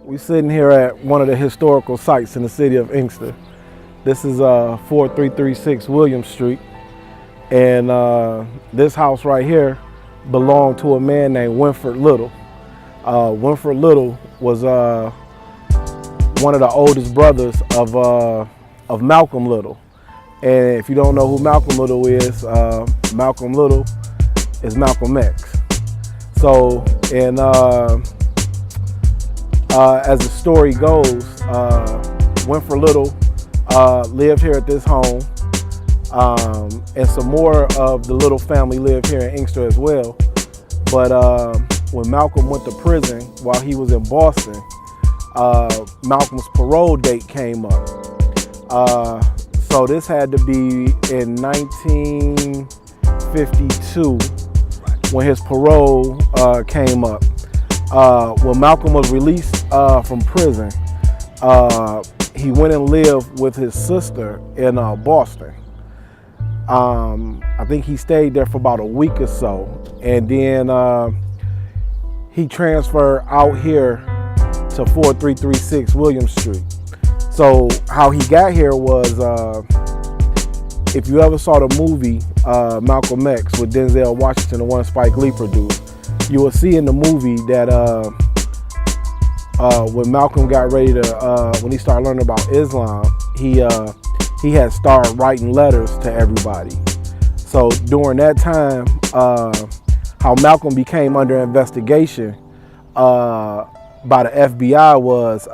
We're sitting here at one of the historical sites in the city of Inkster. This is 4336 William Street. And this house right here belonged to a man named Winfred Little. Winfred Little was one of the oldest brothers of Malcolm Little. And if you don't know who Malcolm Little is Malcolm X. So, and as the story goes, Winfred Little lived here at this home, and some more of the Little family lived here in Inkster as well. But when Malcolm went to prison while he was in Boston, Malcolm's parole date came up. So this had to be in 1952 when his parole came up. When Malcolm was released from prison, he went and lived with his sister in Boston. I think he stayed there for about a week or so, and then he transferred out here to 4336 William Street. So how he got here was, if you ever saw the movie Malcolm X with Denzel Washington, the one Spike Lee produced, you will see in the movie that when Malcolm got ready to, when he started learning about Islam, he had started writing letters to everybody. So during that time, how Malcolm became under investigation by the FBI was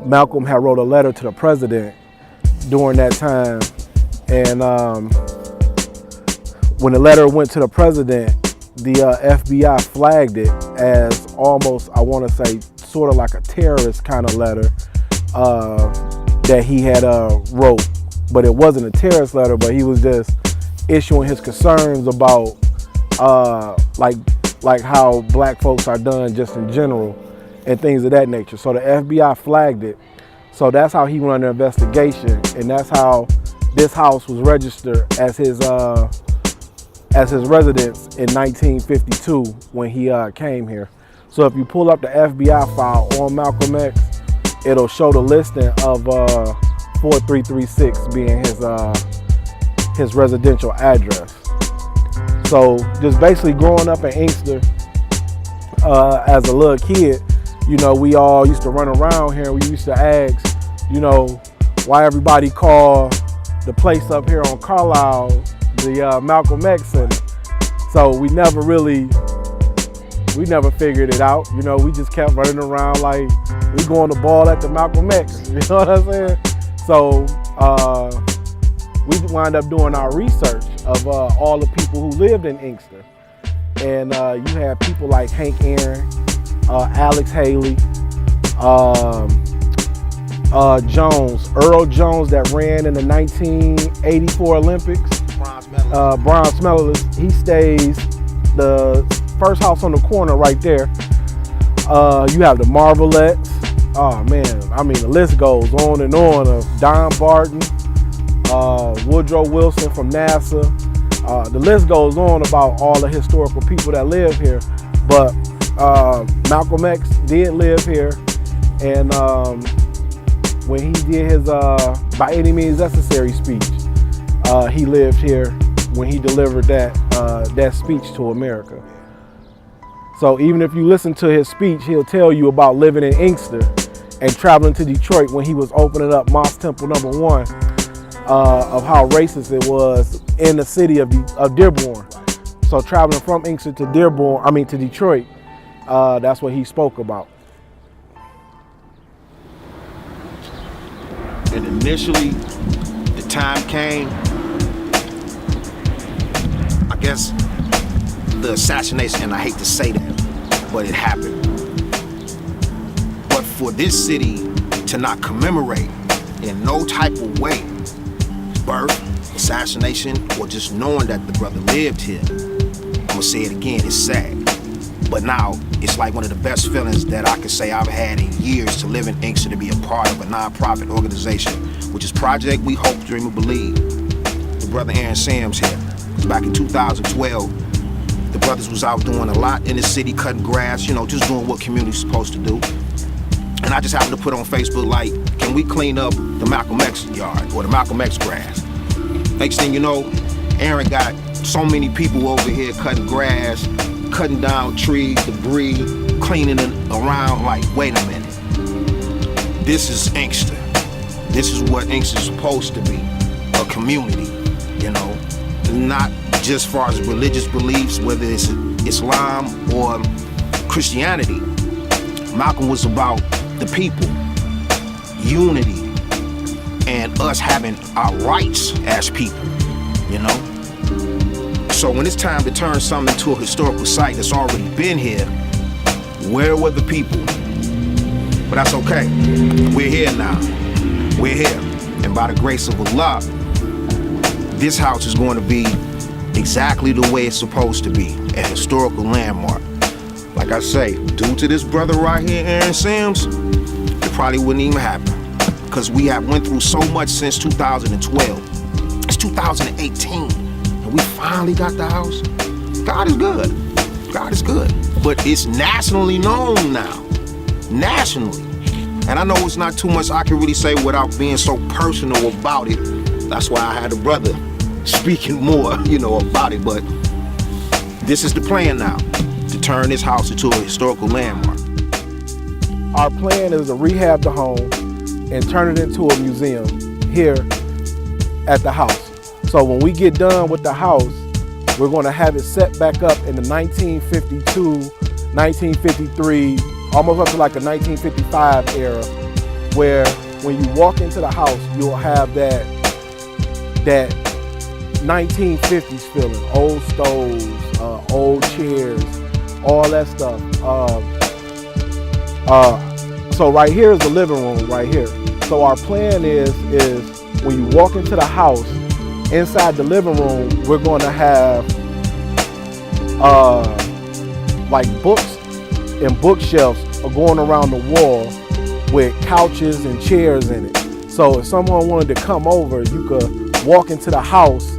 Malcolm had wrote a letter to the president during that time, and when the letter went to the president, the FBI flagged it as almost, I want to say, sort of like a terrorist kind of letter that he had wrote. But it wasn't a terrorist letter, but he was just issuing his concerns about like how black folks are done just in general and things of that nature. So the FBI flagged it. So that's how he went under investigation, and that's how this house was registered as his residence in 1952 when he came here. So if you pull up the FBI file on Malcolm X, it'll show the listing of 4336 being his residential address. So just basically growing up in Inkster as a little kid, you know, we all used to run around here and we used to ask, you know, why everybody call the place up here on Carlisle the Malcolm X Center. So we never figured it out. You know, we just kept running around like we going to ball at the Malcolm X. You know what I'm saying? So we wind up doing our research of all the people who lived in Inkster. And you have people like Hank Aaron, Alex Haley, Jones, Earl Jones that ran in the 1984 Olympics. Bronze medalist. He stays the first house on the corner right there. You have the Marvelettes. Oh man, I mean the list goes on and on of Don Barton, Woodrow Wilson from NASA. The list goes on about all the historical people that live here. But Malcolm X did live here, and when he did his By Any Means Necessary speech, he lived here when he delivered that speech to America. So even if you listen to his speech, he'll tell you about living in Inkster and traveling to Detroit when he was opening up Mosque Temple #1, of how racist it was in the city of Dearborn. So traveling from Inkster to to Detroit, that's what he spoke about. And initially, the time came, I guess, the assassination, and I hate to say that, but it happened. But for this city to not commemorate in no type of way, birth, assassination, or just knowing that the brother lived here, I'm gonna say it again, it's sad. But now, it's like one of the best feelings that I can say I've had in years to live in Inkster, to be a part of a non-profit organization, which is Project We Hope, Dream, and Believe. The brother Aaron Sam's here. Back in 2012, the brothers was out doing a lot in the city, cutting grass, you know, just doing what community's supposed to do. And I just happened to put on Facebook, like, can we clean up the Malcolm X yard or the Malcolm X grass? Next thing you know, Aaron got so many people over here cutting grass, cutting down trees, debris, cleaning it around. Like, wait a minute. This is Inkster. This is what Inkster is supposed to be, a community, you know, not just far as religious beliefs, whether it's Islam or Christianity. Malcolm was about the people, unity, and us having our rights as people, you know? So when it's time to turn something into a historical site that's already been here, where were the people? But that's okay. We're here now. We're here. And by the grace of Allah, this house is going to be exactly the way it's supposed to be, a historical landmark. Like I say, due to this brother right here, Aaron Sims, it probably wouldn't even happen. Because we have went through so much since 2012. It's 2018, and we finally got the house. God is good. God is good. But it's nationally known now. Nationally. And I know it's not too much I can really say without being so personal about it. That's why I had a brother speaking more, you know, about it. But this is the plan now, to turn this house into a historical landmark. Our plan is to rehab the home and turn it into a museum here at the house. So when we get done with the house, we're going to have it set back up in the 1952, 1953, almost up to like a 1955 era, where when you walk into the house, you'll have that 1950s feeling, old stoves, old chairs, all that stuff. So right here is the living room right here. So our plan is when you walk into the house, inside the living room, we're going to have like books and bookshelves are going around the wall with couches and chairs in it. So if someone wanted to come over, you could walk into the house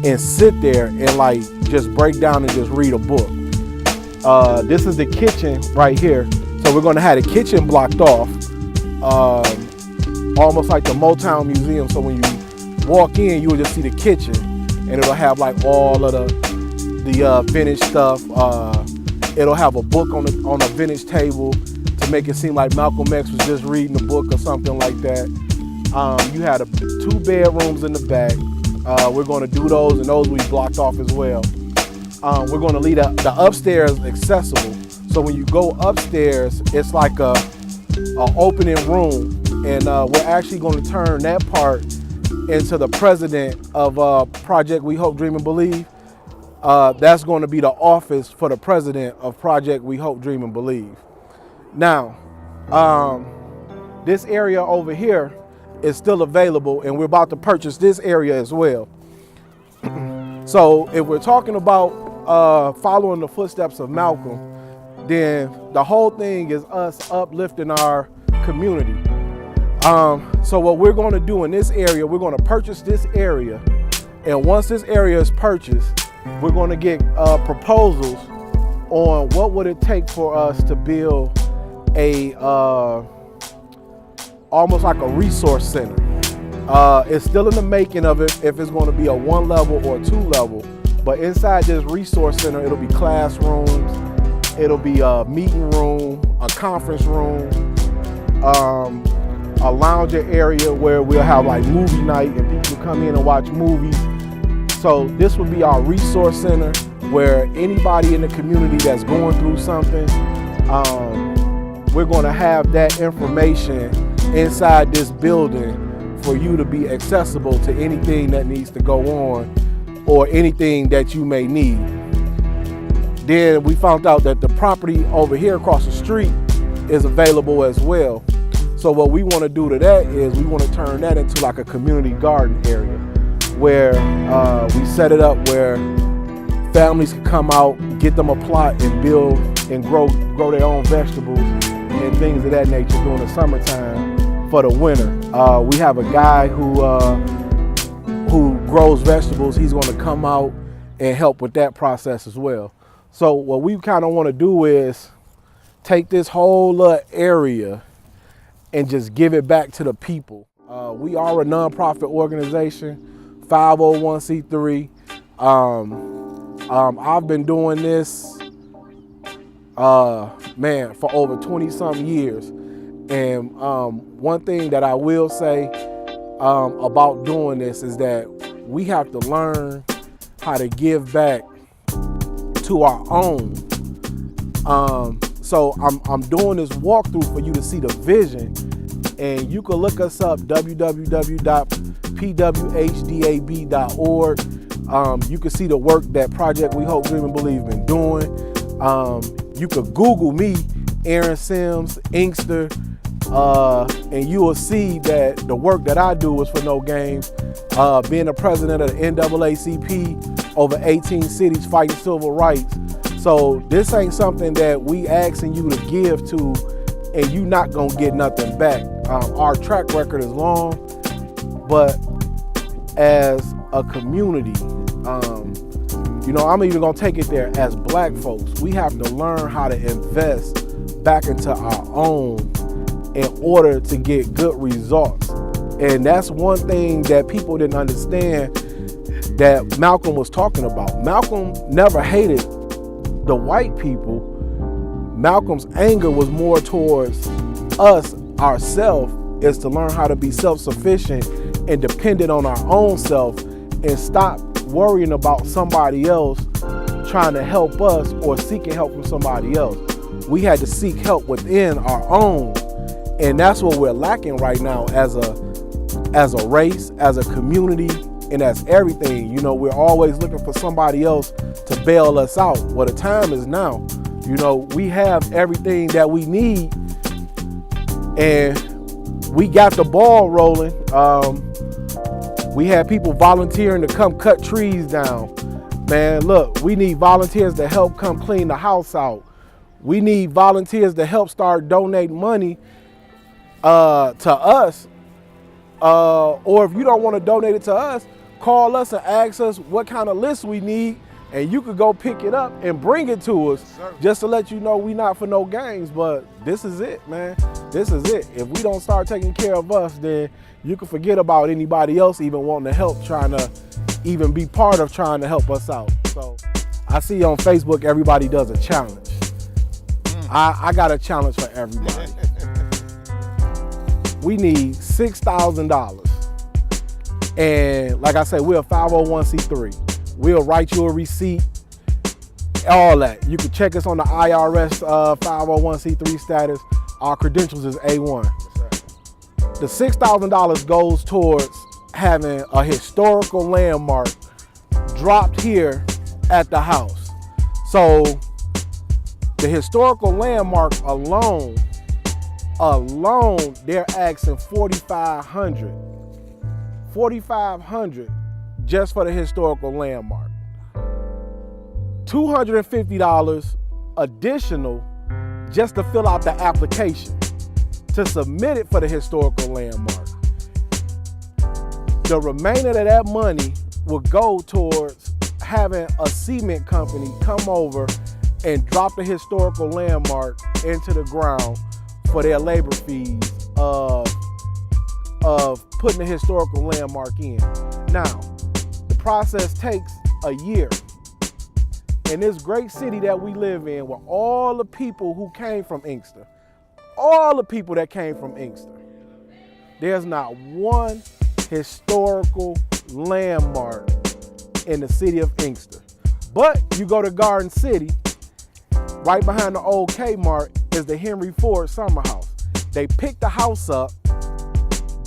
and sit there and like just break down and just read a book. This is the kitchen right here. So we're going to have the kitchen blocked off, almost like the Motown Museum. So when you walk in, you will just see the kitchen, and it'll have like all of the vintage stuff. It'll have a book on a vintage table to make it seem like Malcolm X was just reading a book or something like that. You had 2 bedrooms in the back. We're going to do those, and those we blocked off as well. We're going to leave the upstairs accessible. So when you go upstairs, it's like a opening room, and we're actually going to turn that part into the president of Project We Hope, Dream and Believe. That's going to be the office for the president of Project We Hope, Dream and Believe. Now, this area over here is still available, and we're about to purchase this area as well. So if we're talking about following the footsteps of Malcolm, then the whole thing is us uplifting our community. So what we're going to do in this area, we're going to purchase this area, and once this area is purchased, we're going to get proposals on what would it take for us to build a almost like a resource center. It's still in the making of it, if it's going to be a 1 level or a 2 level, but inside this resource center, it'll be classrooms, it'll be a meeting room, a conference room, a lounger area where we'll have like movie night and people come in and watch movies. So this would be our resource center, where anybody in the community that's going through something, we're going to have that information inside this building for you to be accessible to anything that needs to go on or anything that you may need. Then we found out that the property over here across the street is available as well. So what we want to do to that is we want to turn that into like a community garden area, where we set it up where families can come out, get them a plot and build and grow their own vegetables and things of that nature during the summertime for the winter. We have a guy who grows vegetables. He's going to come out and help with that process as well. So what we kind of want to do is take this whole area and just give it back to the people. We are a nonprofit organization, 501c3. I've been doing this, for over 20 something years. And one thing that I will say about doing this is that we have to learn how to give back to our own. So I'm doing this walkthrough for you to see the vision, and you can look us up, www.pwhdab.org. You can see the work that Project We Hope, Dream and Believe been doing. You could Google me, Aaron Sims, Inkster, and you will see that the work that I do is for no games. Being the president of the NAACP, over 18 cities fighting civil rights. So this ain't something that we asking you to give to and you not gonna get nothing back. Our track record is long, but as a community, I'm even gonna take it there, as black folks, we have to learn how to invest back into our own in order to get good results. And that's one thing that people didn't understand that Malcolm was talking about. Malcolm never hated the white people. Malcolm's anger was more towards us, ourselves, is to learn how to be self-sufficient and dependent on our own self and stop worrying about somebody else trying to help us or seeking help from somebody else. We had to seek help within our own, and that's what we're lacking right now as a race, as a community, and as everything. We're always looking for somebody else to bail us out. Well, the time is now. We have everything that we need, and we got the ball rolling. We had people volunteering to come cut trees down. Man, look, we need volunteers to help come clean the house out. We need volunteers to help start donating money to us. Or if you don't want to donate it to us, call us and ask us what kind of list we need, and you could go pick it up and bring it to us, just to let you know we not for no games. But this is it, man. This is it. If we don't start taking care of us, then you can forget about anybody else even wanting to help, trying to even be part of trying to help us out. So I see on Facebook everybody does a challenge. I got a challenge for everybody. We need $6,000. And like I said, we're a 501c3. We'll write you a receipt, all that. You can check us on the IRS 501c3 status. Our credentials is A1. The $6,000 goes towards having a historical landmark dropped here at the house. So the historical landmark alone, they're asking $4,500. $4,500 just for the historical landmark. $250 additional just to fill out the application to submit it for the historical landmark. The remainder of that money will go towards having a cement company come over and drop the historical landmark into the ground for their labor fees of putting the historical landmark in. Now, the process takes a year. In this great city that we live in, with all the people who came from Inkster, all the people that came from Inkster, there's not one historical landmark in the city of Inkster. But you go to Garden City, right behind the old Kmart is the Henry Ford Summer House. They picked the house up,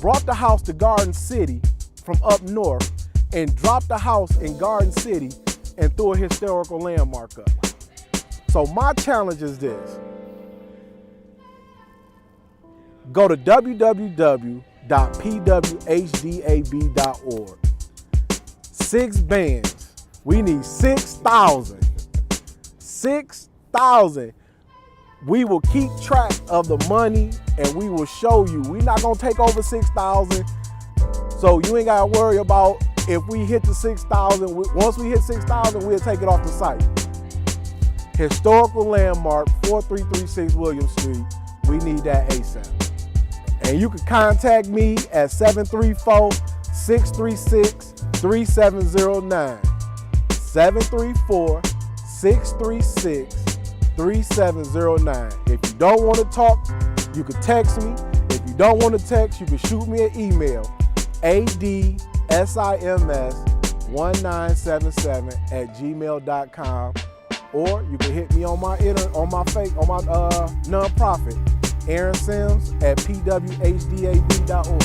brought the house to Garden City from up north, and dropped the house in Garden City and threw a historical landmark up. So my challenge is this. Go to www.pwhdab.org. 6 bands. We need 6,000. 6,000. We will keep track of the money and we will show you. We're not gonna take over 6,000. So you ain't gotta worry about if we hit the 6,000. Once we hit 6,000, we'll take it off the site. Historical landmark, 4336 William Street. We need that ASAP. And you can contact me at 734-636-3709. 734-636-3709. If you don't want to talk, you can text me. If you don't want to text, you can shoot me an email, adsims1977@gmail.com, or you can hit me on my nonprofit, Aaron Sims at pwhdab.org.